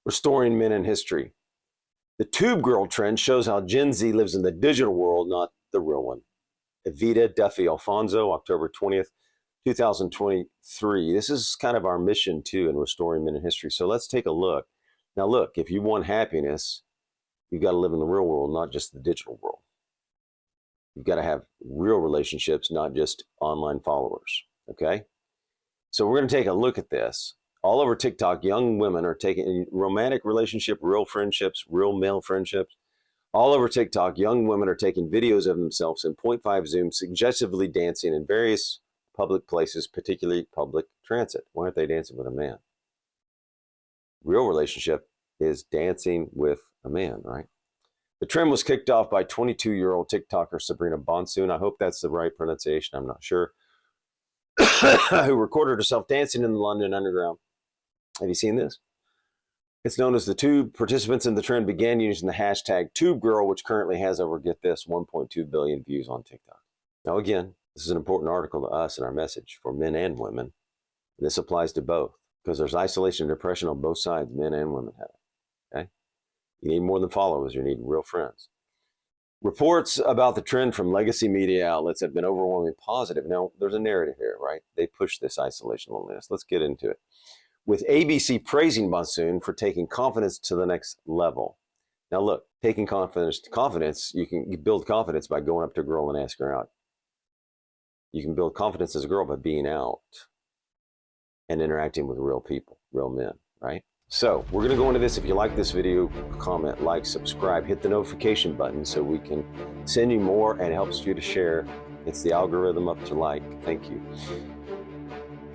Restoring Men in History. The tube girl trend shows how Gen Z lives in the digital world, not the real one. Evita Duffy Alfonso, October 20th, 2023. This is kind of our mission too in Restoring Men in History. So let's take a look. Now look, if you want happiness, you've got to live in the real world, not just the digital world. You've got to have real relationships, not just online followers, okay? So we're going to take a look at this. All over TikTok, young women are taking romantic relationship, real friendships, real male friendships. All over TikTok, young women are taking videos of themselves in 0.5 zoom, suggestively dancing in various public places, particularly public transit. Why aren't they dancing with a man? Real relationship is dancing with a man, right? The trend was kicked off by 22-year-old TikToker Sabrina Bonsoon. I hope that's the right pronunciation. I'm not sure. Who recorded herself dancing in the London Underground. Have you seen this? It's known as the Tube. Participants in the trend began using the hashtag TubeGirl, which currently has over, get this, 1.2 billion views on TikTok. Now, again, this is an important article to us and our message for men and women. And this applies to both because there's isolation and depression on both sides. Men and women have it. Okay? You need more than followers. You need real friends. Reports about the trend from legacy media outlets have been overwhelmingly positive. Now, there's a narrative here, right? They push this isolation loneliness. Let's get into it. With ABC praising Bonsoon for taking confidence to the next level. Now, look, taking confidence, you can build confidence by going up to a girl and asking her out. You can build confidence as a girl by being out and interacting with real people, real men, right? So we're going to go into this. If you like this video, comment, like, subscribe, hit the notification button so we can send you more and it helps you to share. It's the algorithm up to like. Thank you.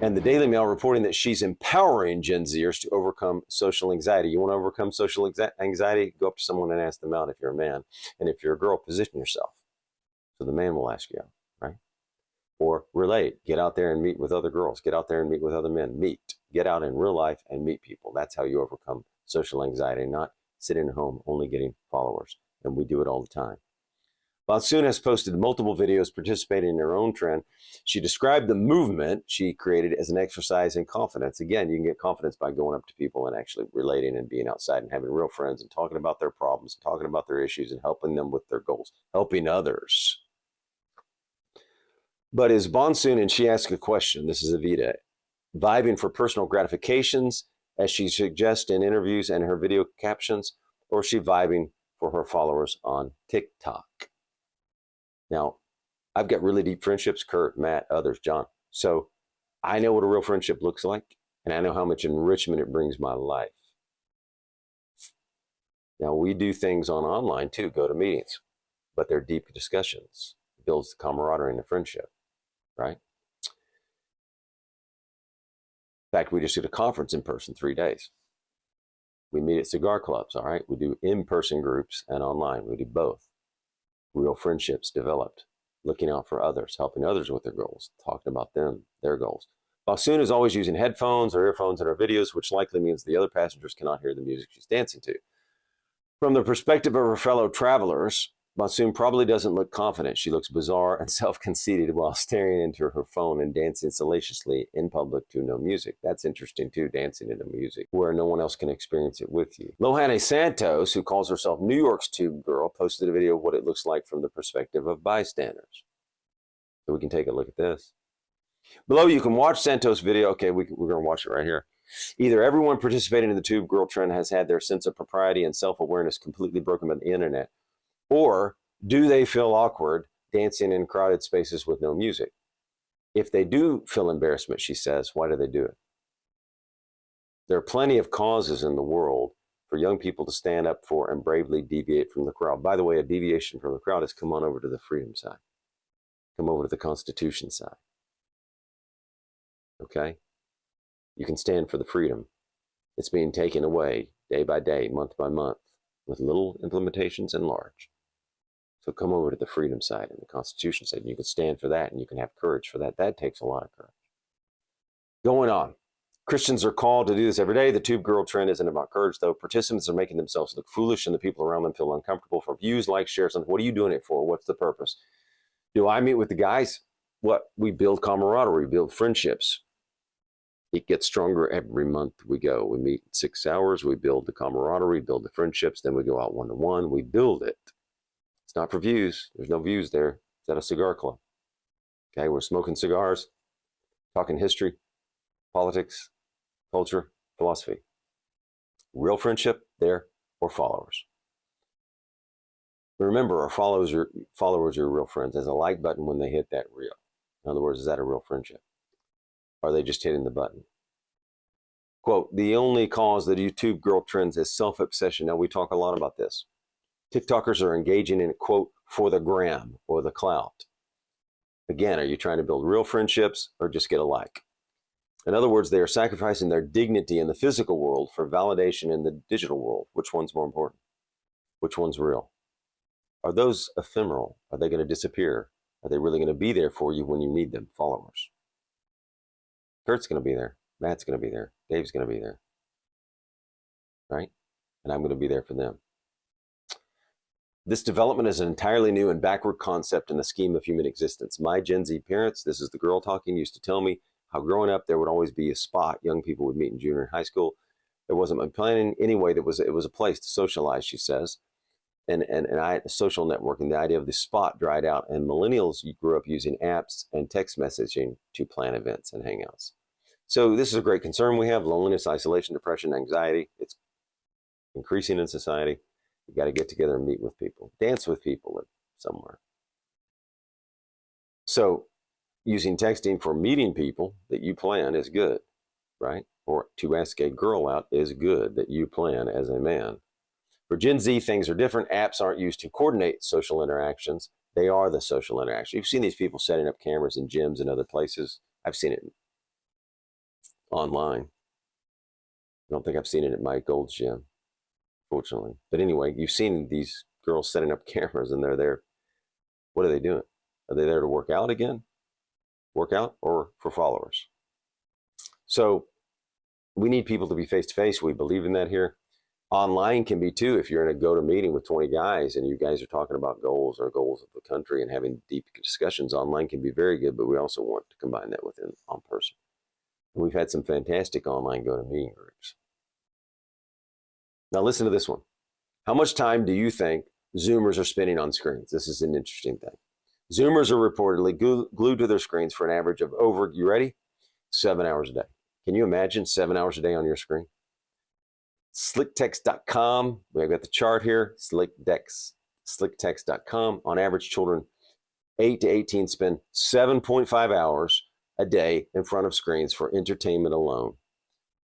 And the Daily Mail reporting that she's empowering Gen Zers to overcome social anxiety. You want to overcome social anxiety? Go up to someone and ask them out if you're a man. And if you're a girl, position yourself. So the man will ask you out, right? Or relate. Get out there and meet with other girls. Get out there and meet with other men. Meet. Get out in real life and meet people. That's how you overcome social anxiety, not sitting at home only getting followers. And we do it all the time. Bonsoon has posted multiple videos participating in her own trend. She described the movement she created as an exercise in confidence. Again, you can get confidence by going up to people and actually relating and being outside and having real friends and talking about their problems, talking about their issues and helping them with their goals, helping others. But is Bonsoon, and she asked a question, this is Evita, vibing for personal gratifications as she suggests in interviews and her video captions, or is she vibing for her followers on TikTok? Now, I've got really deep friendships, Kurt, Matt, others, John. So I know what a real friendship looks like, and I know how much enrichment it brings my life. Now, we do things online too, go to meetings, but they're deep discussions. It builds the camaraderie and the friendship, right? In fact, we just did a conference in person 3 days. We meet at cigar clubs, all right? We do in-person groups and online. We do both. Real friendships developed, looking out for others, helping others with their goals, talking about them, their goals. Bonsoon is always using headphones or earphones in her videos, which likely means the other passengers cannot hear the music she's dancing to. From the perspective of her fellow travelers, Bonsoon probably doesn't look confident. She looks bizarre and self-conceited while staring into her phone and dancing salaciously in public to no music. That's interesting too, dancing into music where no one else can experience it with you. Lohane Santos, who calls herself New York's Tube Girl, posted a video of what it looks like from the perspective of bystanders. So we can take a look at this. Below, you can watch Santos' video. Okay, we're going to watch it right here. Either everyone participating in the Tube Girl trend has had their sense of propriety and self-awareness completely broken by the internet, or do they feel awkward dancing in crowded spaces with no music? If they do feel embarrassment, she says, why do they do it? There are plenty of causes in the world for young people to stand up for and bravely deviate from the crowd. By the way, a deviation from the crowd is come on over to the freedom side. Come over to the Constitution side. Okay? You can stand for the freedom. It's being taken away day by day, month by month, with little implementations and large. So come over to the freedom side and the Constitution side, and you can stand for that, and you can have courage for that. That takes a lot of courage. Going on. Christians are called to do this every day. The Tube Girl trend isn't about courage, though. Participants are making themselves look foolish, and the people around them feel uncomfortable for views, likes, shares. What are you doing it for? What's the purpose? Do I meet with the guys? What? We build camaraderie, we build friendships. It gets stronger every month we go. We meet 6 hours, we build the camaraderie, build the friendships, then we go out one-to-one, we build it. It's not for views. There's no views there. It's at a cigar club. Okay, we're smoking cigars, talking history, politics, culture, philosophy. Real friendship there or followers. Remember, our followers are real friends. There's a like button when they hit that reel. In other words, is that a real friendship? Or are they just hitting the button? Quote, the only cause that YouTube girl trends is self-obsession. Now, we talk a lot about this. TikTokers are engaging in, quote, for the gram or the clout. Again, are you trying to build real friendships or just get a like? In other words, they are sacrificing their dignity in the physical world for validation in the digital world. Which one's more important? Which one's real? Are those ephemeral? Are they going to disappear? Are they really going to be there for you when you need them? Followers. Kurt's going to be there. Matt's going to be there. Dave's going to be there. Right? And I'm going to be there for them. This development is an entirely new and backward concept in the scheme of human existence. My Gen Z parents, this is the girl talking, used to tell me how growing up there would always be a spot young people would meet in junior high school. There wasn't a plan anyway. It was a place to socialize, she says. And social networking, the idea of the spot dried out. And millennials grew up using apps and text messaging to plan events and hangouts. So this is a great concern we have: loneliness, isolation, depression, anxiety. It's increasing in society. You got to get together and meet with people, dance with people somewhere. So using texting for meeting people that you plan is good, right? Or to ask a girl out is good that you plan as a man. For Gen Z, things are different. Apps aren't used to coordinate social interactions. They are the social interaction. You've seen these people setting up cameras in gyms and other places. I've seen it online. I don't think I've seen it at Mike Gold's gym, fortunately. But anyway, you've seen these girls setting up cameras and they're there. What are they doing? Are they there to work out again? Work out or for followers? So we need people to be face-to-face. We believe in that here. Online can be too. If you're in a go-to-meeting with 20 guys and you guys are talking about goals or goals of the country and having deep discussions, online can be very good, but we also want to combine that with in person. And we've had some fantastic online go-to-meeting groups. Now listen to this one. How much time do you think Zoomers are spending on screens? This is an interesting thing. Zoomers are reportedly glued to their screens for an average of over, you ready? 7 hours a day. Can you imagine 7 hours a day on your screen? Slicktext.com, we've got the chart here, slicktext.com. On average, children 8 to 18 spend 7.5 hours a day in front of screens for entertainment alone.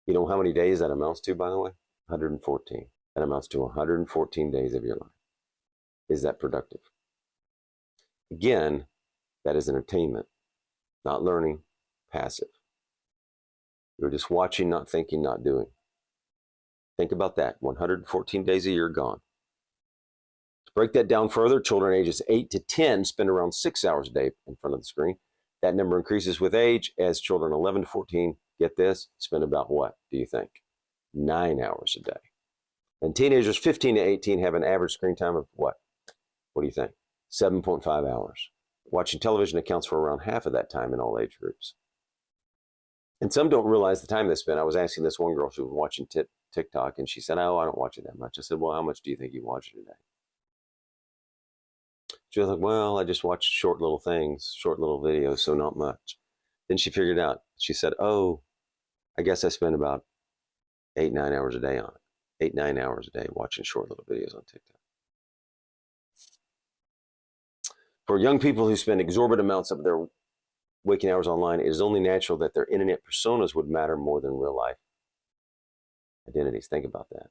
You know how many days that amounts to, by the way? 114. That amounts to 114 days of your life. Is that productive? Again, that is entertainment, not learning, passive. You're just watching, not thinking, not doing. Think about that. 114 days a year gone. To break that down further, children ages 8 to 10 spend around 6 hours a day in front of the screen. That number increases with age as children 11 to 14, get this, spend about what do you think? 9 hours a day. And teenagers 15 to 18 have an average screen time of what? What do you think? 7.5 hours. Watching television accounts for around half of that time in all age groups. And some don't realize the time they spend. I was asking this one girl, she was watching TikTok, and she said, oh, I don't watch it that much. I said, well, how much do you think you watch it a day? She was like, well, I just watch short little things, short little videos, so not much. Then she figured out. She said, oh, I guess I spend about 8-9 hours a day on it. 8-9 hours a day watching short little videos on TikTok. For young people who spend exorbitant amounts of their waking hours online, it is only natural that their internet personas would matter more than real life identities. Think about that.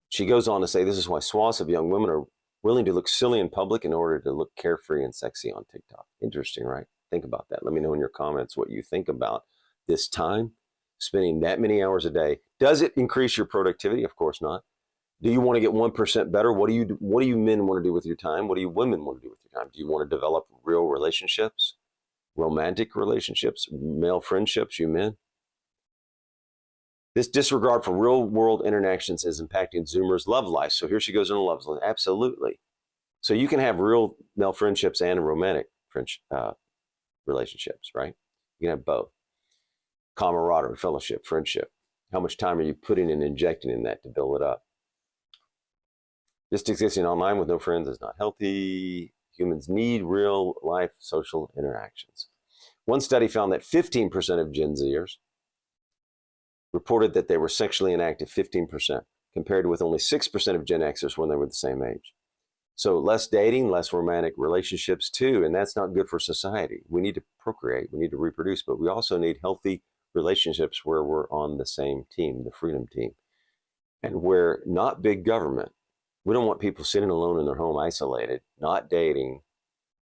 She goes on to say, this is why swaths of young women are willing to look silly in public in order to look carefree and sexy on TikTok. Interesting, right? Think about that. Let me know in your comments what you think about this time, spending that many hours a day. Does it increase your productivity? Of course not. Do you want to get 1% better? What do you men want to do with your time? What do you women want to do with your time? Do you want to develop real relationships, romantic relationships, male friendships, you men? This disregard for real world interactions is impacting Zoomers' love life. So here she goes in a love life. Absolutely. So you can have real male friendships and romantic relationships, right? You can have both. camaraderie, fellowship, friendship. How much time are you putting and injecting in that to build it up? Just existing online with no friends is not healthy. Humans need real life social interactions. One study found that 15% of Gen Zers reported that they were sexually inactive, 15%, compared with only 6% of Gen Xers when they were the same age. So less dating, less romantic relationships too, and that's not good for society. We need to procreate, we need to reproduce, but we also need healthy relationships where we're on the same team, the freedom team, and where not big government. We don't want people sitting alone in their home, isolated, not dating,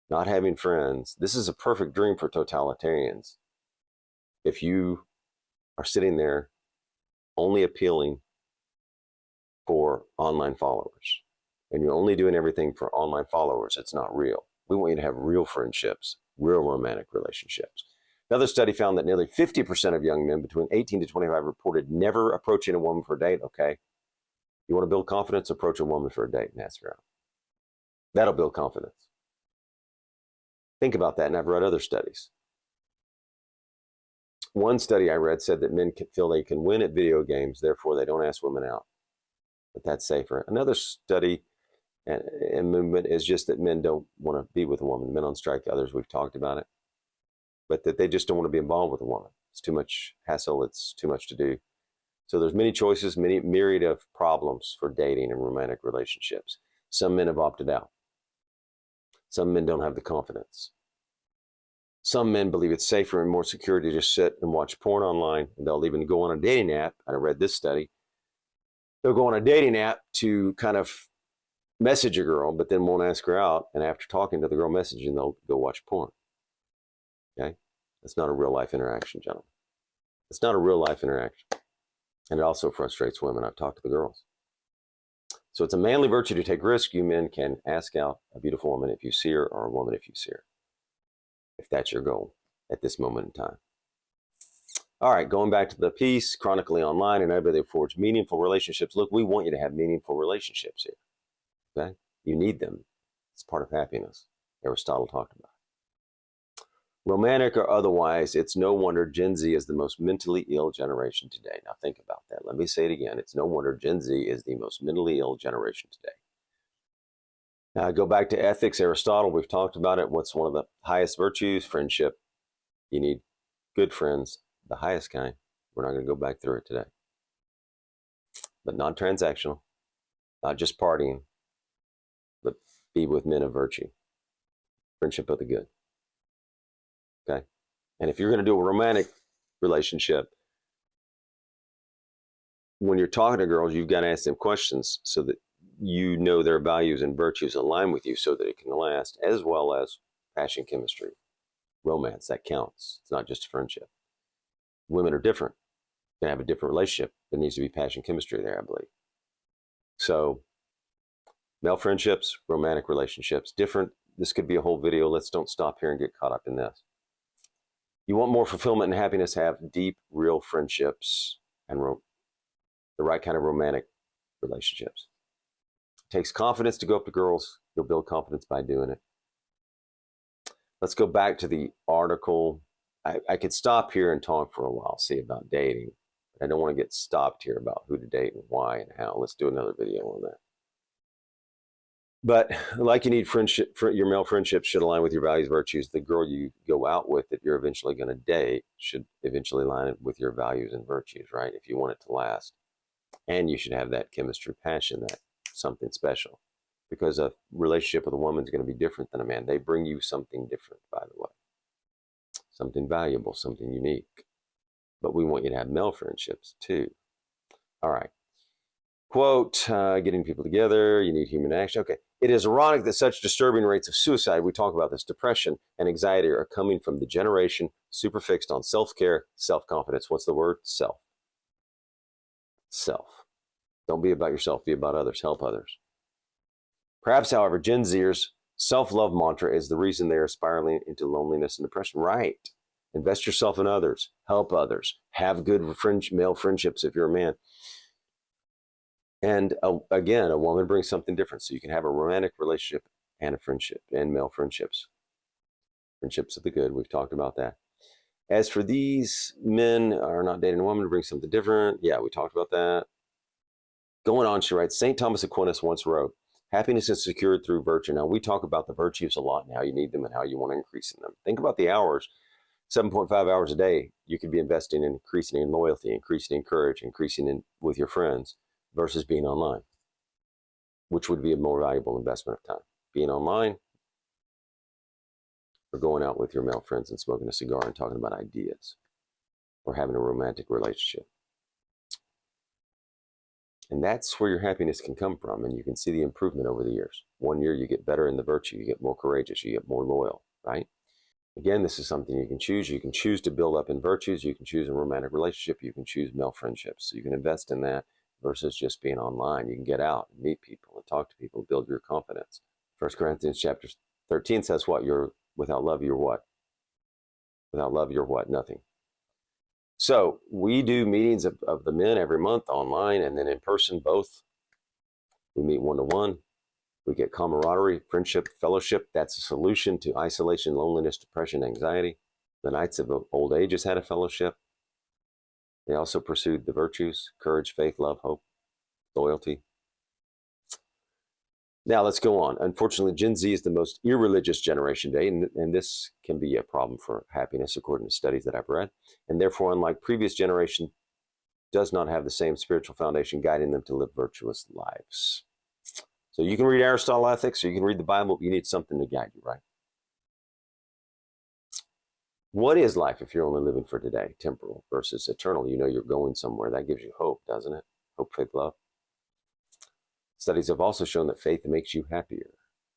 not having friends. This is a perfect dream for totalitarians. If you are sitting there only appealing for online followers, and you're only doing everything for online followers, it's not real. We want you to have real friendships, real romantic relationships. Another study found that nearly 50% of young men between 18 to 25 reported never approaching a woman for a date. Okay. You want to build confidence? Approach a woman for a date and ask her out. That'll build confidence. Think about that, and I've read other studies. One study I read said that men feel they can win at video games, therefore they don't ask women out. But that's safer. Another study and movement is just that men don't want to be with a woman. Men on strike, others, we've talked about it. But that they just don't want to be involved with a woman. It's too much hassle. It's too much to do. So there's many choices, many myriad of problems for dating and romantic relationships. Some men have opted out. Some men don't have the confidence. Some men believe it's safer and more secure to just sit and watch porn online, and they'll even go on a dating app. I read this study. They'll go on a dating app to kind of message a girl, but then won't ask her out. And after talking to the girl messaging, they'll go watch porn. Okay? That's not a real life interaction, gentlemen. It's not a real life interaction. And it also frustrates women. I've talked to the girls. So it's a manly virtue to take risks. You men can ask out a beautiful woman if you see her, or a woman if you see her, if that's your goal at this moment in time. All right, going back to the piece, chronically online and everybody that forge meaningful relationships. Look, we want you to have meaningful relationships here. Okay? You need them. It's part of happiness. Aristotle talked about it. Romantic or otherwise, it's no wonder Gen Z is the most mentally ill generation today. Now think about that. Let me say it again. It's no wonder Gen Z is the most mentally ill generation today. Now I go back to ethics, Aristotle, we've talked about it. What's one of the highest virtues? Friendship. You need good friends, the highest kind. We're not going to go back through it today. But not transactional, not just partying, but be with men of virtue. Friendship of the good. Okay? And if you're going to do a romantic relationship, when you're talking to girls, you've got to ask them questions so that you know their values and virtues align with you so that it can last, as well as passion, chemistry, romance. That counts. It's not just friendship. Women are different. They have a different relationship. There needs to be passion, chemistry there, I believe. So male friendships, romantic relationships, different. This could be a whole video. Let's don't stop here and get caught up in this. You want more fulfillment and happiness, have deep, real friendships and the right kind of romantic relationships. It takes confidence to go up to girls. You'll build confidence by doing it. Let's go back to the article. I could stop here and talk for a while, see about dating. But I don't want to get stopped here about who to date and why and how. Let's do another video on that. But like you need friendship, your male friendships should align with your values, virtues. The girl you go out with that you're eventually going to date should eventually align with your values and virtues, right? If you want it to last. And you should have that chemistry, passion, that something special. Because a relationship with a woman is going to be different than a man. They bring you something different, by the way. Something valuable, something unique. But we want you to have male friendships too. All right. Quote, getting people together, you need human action. Okay. It is ironic that such disturbing rates of suicide, we talk about this, depression and anxiety, are coming from the generation super fixed on self-care, self-confidence. What's the word? Self. Self. Don't be about yourself, be about others, help others. Perhaps, however, Gen Zers' self-love mantra is the reason they are spiraling into loneliness and depression. Right. Invest yourself in others, help others, have good male friendships if you're a man. And again, a woman brings something different. So you can have a romantic relationship and a friendship and male friendships. Friendships of the good. We've talked about that. As for these men are not dating a woman to bring something different. Yeah, we talked about that. Going on, she writes, St. Thomas Aquinas once wrote, happiness is secured through virtue. Now, we talk about the virtues a lot and how you need them and how you want to increase in them. Think about the hours, 7.5 hours a day you could be investing in increasing in loyalty, increasing in courage, increasing in with your friends versus being online. Which would be a more valuable investment of time? Being online or going out with your male friends and smoking a cigar and talking about ideas or having a romantic relationship? And that's where your happiness can come from. And you can see the improvement over the years. 1 year, you get better in the virtue, you get more courageous, you get more loyal, right? Again, this is something you can choose. You can choose to build up in virtues. You can choose a romantic relationship. You can choose male friendships. So you can invest in that versus just being online. You can get out and meet people and talk to people, build your confidence. 1 Corinthians chapter 13 says what? You're without love, you're what? Without love, you're what? Nothing. So we do meetings of the men every month online and then in person both. We meet one-to-one. We get camaraderie, friendship, fellowship. That's a solution to isolation, loneliness, depression, anxiety. The Knights of Old Ages had a fellowship. They also pursued the virtues, courage, faith, love, hope, loyalty. Now let's go on. Unfortunately, Gen Z is the most irreligious generation today, and this can be a problem for happiness according to studies that I've read. And therefore, unlike previous generation, does not have the same spiritual foundation guiding them to live virtuous lives. So you can read Aristotle Ethics or you can read the Bible, but you need something to guide you, right? What is life if you're only living for today, temporal versus eternal? You know you're going somewhere. That gives you hope, doesn't it? Hope, faith, love. Studies have also shown that faith makes you happier.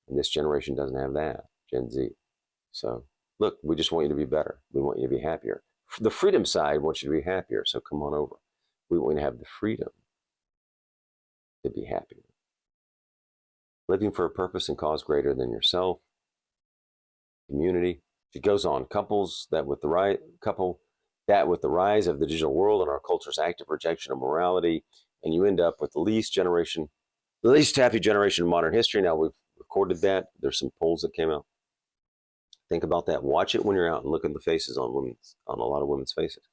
And this generation doesn't have that, Gen Z. So look, we just want you to be better. We want you to be happier. The freedom side wants you to be happier, so come on over. We want you to have the freedom to be happier. Living for a purpose and cause greater than yourself. Community. It goes on. Couples that with the rise of the digital world and our culture's active rejection of morality, and you end up with the least happy generation in modern history. Now we've recorded that. There's some polls that came out. Think about that. Watch it when you're out and look at the faces on a lot of women's faces,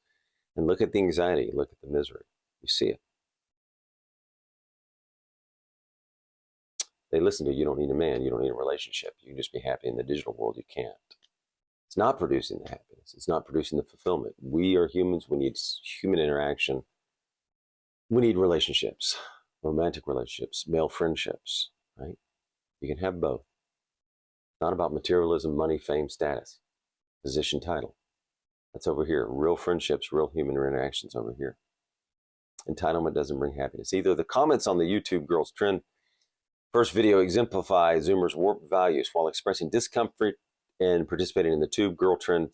and look at the anxiety. Look at the misery. You see it. They listen to you. Don't need a man. You don't need a relationship. You can just be happy in the digital world. You can't. It's not producing the happiness. It's not producing the fulfillment. We are humans. We need human interaction. We need relationships, romantic relationships, male friendships, right? You can have both. It's not about materialism, money, fame, status, position, title. That's over here. Real friendships, real human interactions over here. Entitlement doesn't bring happiness. Either the comments on the YouTube Girls Trend first video exemplify Zoomers' warped values while expressing discomfort and participating in the tube girl trend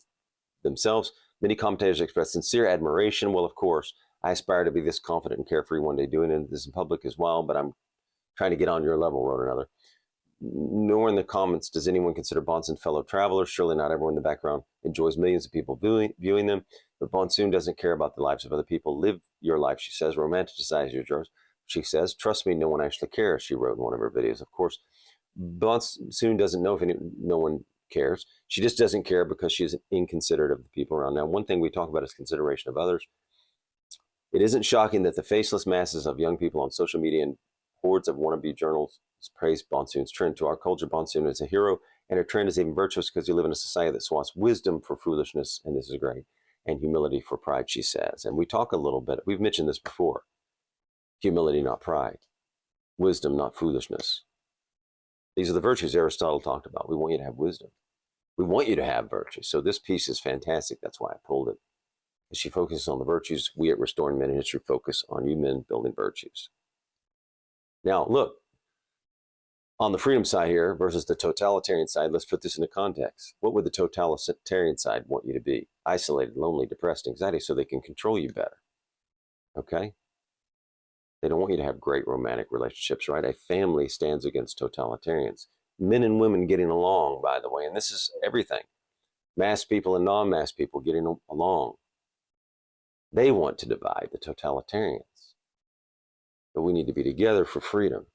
themselves. Many commentators express sincere admiration. Well, of course, I aspire to be this confident and carefree one day doing this in public as well, but I'm trying to get on your level, wrote another. Nor in the comments does anyone consider Bonson fellow travelers. Surely not everyone in the background enjoys millions of people viewing them, but Bonsoon doesn't care about the lives of other people. Live your life, she says. Romanticize yours. She says, trust me, no one actually cares, she wrote in one of her videos. Of course, Bonsoon doesn't know if no one cares. She just doesn't care because she's inconsiderate of the people around. Now, one thing we talk about is consideration of others. It isn't shocking that the faceless masses of young people on social media and hordes of wannabe journals praise Bonsoon's trend. To our culture, Bonsoon is a hero, and her trend is even virtuous because you live in a society that swaps wisdom for foolishness, and this is great, and humility for pride, she says. And we talk a little bit, we've mentioned this before. Humility, not pride. Wisdom, not foolishness. These are the virtues Aristotle talked about. We want you to have wisdom. We want you to have virtues. So this piece is fantastic. That's why I pulled it. As she focuses on the virtues, we at Restoring Men in History focus on you men building virtues. Now, look, on the freedom side here versus the totalitarian side, let's put this into context. What would the totalitarian side want you to be? Isolated, lonely, depressed, anxiety, so they can control you better. Okay? They don't want you to have great romantic relationships, right? A family stands against totalitarians. Men and women getting along, by the way, and this is everything. Masked people and non-masked people getting along. They want to divide, the totalitarians. But we need to be together for freedom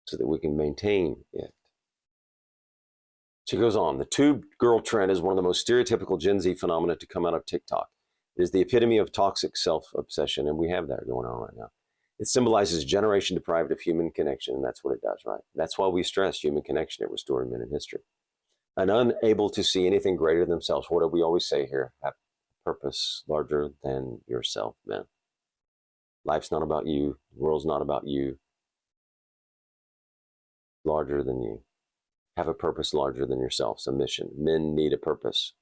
so that we can maintain it. She goes on, the tube girl trend is one of the most stereotypical Gen Z phenomena to come out of TikTok. It is the epitome of toxic self-obsession, and we have that going on right now. It symbolizes generation deprived of human connection, and that's what it does, right? That's why we stress human connection at Restoring Men in History. And unable to see anything greater than themselves. What do we always say here? Have purpose larger than yourself, men. Life's not about you. The world's not about you. Larger than you. Have a purpose larger than yourself. It's a mission. Men need a purpose.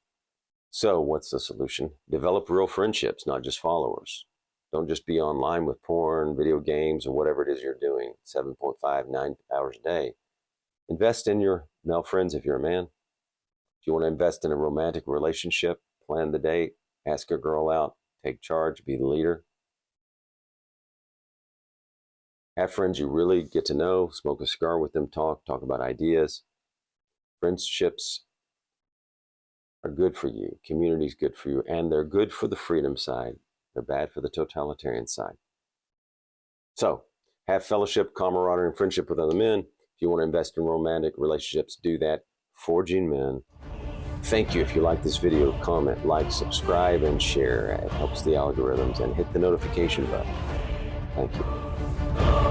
So what's the solution? Develop real friendships, not just followers. Don't just be online with porn, video games, or whatever it is you're doing 7.5, 9 hours a day. Invest in your male friends if you're a man. If you want to invest in a romantic relationship, plan the date, ask a girl out, take charge, be the leader. Have friends you really get to know, smoke a cigar with them, talk about ideas. Friendships are good for you. Community's good for you, and they're good for the freedom side. They're bad for the totalitarian side. So, have fellowship, camaraderie, and friendship with other men. If you want to invest in romantic relationships, do that. Forging Men. Thank you. If you like this video, comment, like, subscribe, and share. It helps the algorithms, and hit the notification button. Thank you.